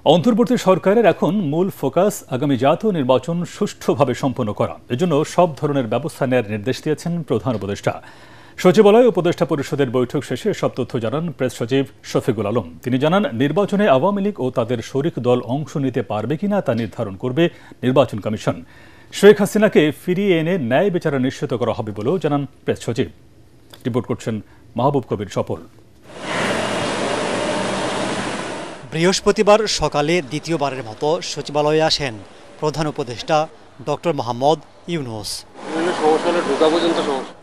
অন্তর্বর্তী সরকারের এখন মূল ফোকাস আগামী জাতীয় নির্বাচন সুষ্ঠুভাবে সম্পন্ন করা। এজন্য সব ধরনের ব্যবস্থা নেওয়ার নির্দেশ দিয়েছেন প্রধান উপদেষ্টা। সচিবালয় উপদেষ্টা পরিষদের বৈঠক শেষে সব তথ্য জানান প্রেস সচিব শফিকুল আলম। তিনি জানান, নির্বাচনে আওয়ামী লীগ ও তাদের শরিক দল অংশ নিতে পারবে কিনা তা নির্ধারণ করবে নির্বাচন কমিশন। শেখ হাসিনাকে ফিরিয়ে এনে ন্যায় বিচার নিশ্চিত করা হবে বলেও জানান প্রেস সচিব। রিপোর্ট করছেন মাহবুব কবির স্বপল। বৃহস্পতিবার সকালে দ্বিতীয়বারের মতো সচিবালয়ে আসেন প্রধান উপদেষ্টা ডক্টর মোহাম্মদ ইউনূস।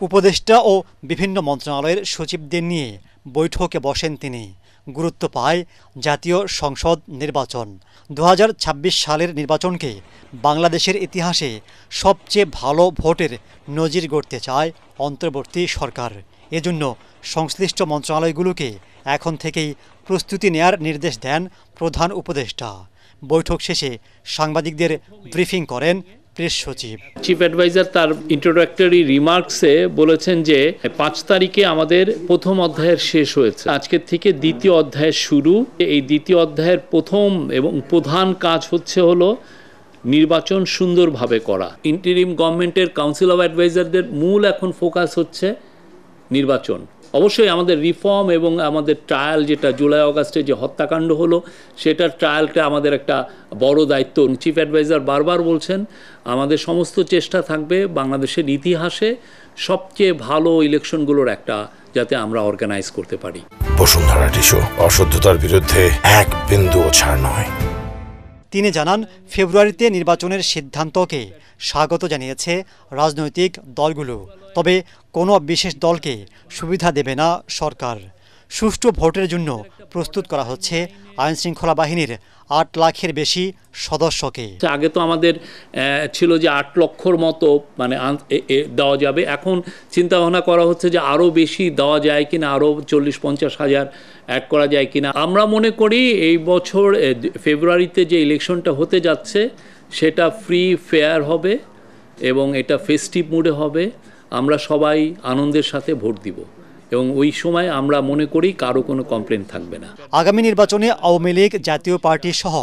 উপদেষ্টা ও বিভিন্ন মন্ত্রণালয়ের সচিবদের নিয়ে বৈঠকে বসেন তিনি। গুরুত্ব পায় জাতীয় সংসদ নির্বাচন। 2026 সালের নির্বাচনকে বাংলাদেশের ইতিহাসে সবচেয়ে ভালো ভোটের নজির গড়তে চায় অন্তর্বর্তী সরকার। এজন্য সংশ্লিষ্ট মন্ত্রণালয়গুলোকে এখন থেকেই প্রস্তুতি নেয়ার নির্দেশ দেন প্রধান উপদেষ্টা। বৈঠক শেষে সাংবাদিকদের ব্রিফিং করেন প্রেস সচিব। চিফ অ্যাডভাইজার তার ইন্ট্রোডাক্টরি রিমার্কসে বলেছেন যে 5 তারিখে আমাদের প্রথম অধ্যায়ের শেষ হয়েছে, আজকের থেকে দ্বিতীয় অধ্যায়ের শুরু। এই দ্বিতীয় অধ্যায়ের প্রথম এবং প্রধান কাজ হলো নির্বাচন সুন্দরভাবে করা। ইন্টারিম গভর্নমেন্টের কাউন্সিল অফ অ্যাডভাইজারদের মূল এখন ফোকাস হচ্ছে নির্বাচন। অবশ্যই আমাদের রিফর্ম এবং আমাদের ট্রায়াল, যেটা জুলাই আগস্টে যে হত্যাকাণ্ড হলো, সেটার ট্রায়ালটা আমাদের একটা বড় দায়িত্ব। চিফ অ্যাডভাইজার বারবার বলছেন আমাদের সমস্ত চেষ্টা থাকবে বাংলাদেশের ইতিহাসে সবচেয়ে ভালো ইলেকশনগুলোর একটা যাতে আমরা অর্গানাইজ করতে পারি। বসুন্ধরা টিস্যু, অশুদ্ধতার বিরুদ্ধে এক বিন্দুও ছাড় নয়। তিনি জানান, ফেব্রুয়ারিতে নির্বাচনের সিদ্ধান্তকে স্বাগত জানিয়েছে রাজনৈতিক দলগুলো। তবে কোনো বিশেষ দলকে সুবিধা দেবে না সরকার। সুষ্ঠু ভোটের জন্য প্রস্তুত করা হচ্ছে আইনশৃঙ্খলা বাহিনীর 8 লাখের বেশি সদস্যকে। আগে তো আমাদের ছিল যে 8 লক্ষর মতো দেওয়া যাবে। এখন চিন্তা ভাবনা করা হচ্ছে যে আরও বেশি দেওয়া যায় কিনা, আরও 40-50 হাজার অ্যাড করা যায় কিনা। আমরা মনে করি এই বছর ফেব্রুয়ারিতে যে ইলেকশনটা হতে যাচ্ছে সেটা ফ্রি ফেয়ার হবে এবং এটা ফেস্টিভ মুডে হবে। আমরা সবাই আনন্দের সাথে ভোট দিব এবং ওই সময় আমরা মনে করি কারো কোনো কমপ্লেন থাকবে না। আগামী নির্বাচনে আওয়ামী লীগ, জাতীয় পার্টি সহ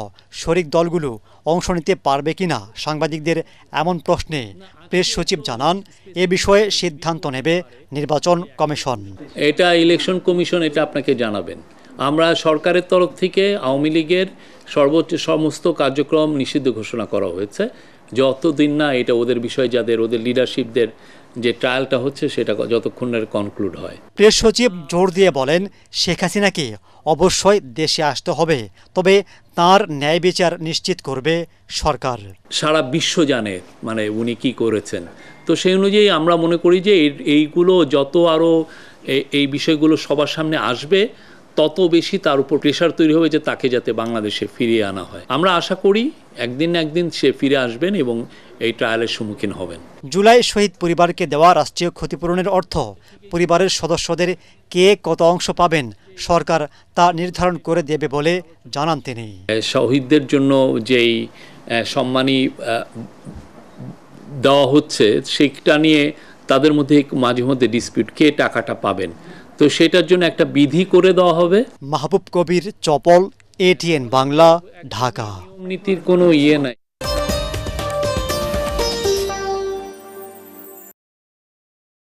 শরিক দলগুলো অংশ নিতে পারবে কিনা সাংবাদিকদের এমন প্রশ্নে প্রেস সচিব জানান, এ বিষয়ে সিদ্ধান্ত নেবে নির্বাচন কমিশন। এটা ইলেকশন কমিশন এটা আপনাকে জানাবেন। আমরা সরকারের তরফ থেকে আওয়ামী লীগের সর্বোচ্চ সমস্ত কার্যক্রম নিষিদ্ধ ঘোষণা করা হয়েছে যতদিন না এটা ওদের বিষয়, ওদের লিডারশিপদের যে ট্রায়ালটা হচ্ছে সেটা যতক্ষণ কনক্লুড হয়। প্রেস সচিব জোর দিয়ে বলেন, শেখ হাসিনাকে অবশ্যই দেশে আসতে হবে, তবে তার ন্যায় বিচার নিশ্চিত করবে সরকার। সারা বিশ্ব জানে উনি কি করেছেন। তো সেই অনুযায়ী আমরা মনে করি যে এইগুলো যত আরও এই বিষয়গুলো সবার সামনে আসবে তত বেশি তার উপর প্রেশার তৈরি হবে যে তাকে যাতে বাংলাদেশে ফিরিয়ে আনা হয়। আমরা আশা করি একদিন না একদিন সে ফিরে আসবেন এবং এই ট্রায়ালের সম্মুখীন হবেন। জুলাই শহীদ পরিবারকে দেওয়া রাষ্ট্রীয় ক্ষতিপূরণের অর্থ পরিবারের সদস্যদের কে কত অংশ পাবেন সরকার তা নির্ধারণ করে দেবে বলে জানান তিনি। শহীদদের জন্য যেই সম্মানী দেওয়া হচ্ছে সেটা নিয়ে তাদের মধ্যে মাঝে মধ্যে ডিসপিউট, কে টাকাটা পাবেন। তো সেটার জন্য একটা বিধি করে দেওয়া হবে। মাহবুব কবির, চপল, ATN বাংলা, ঢাকা। নীতির কোনো ইয়ে নাই।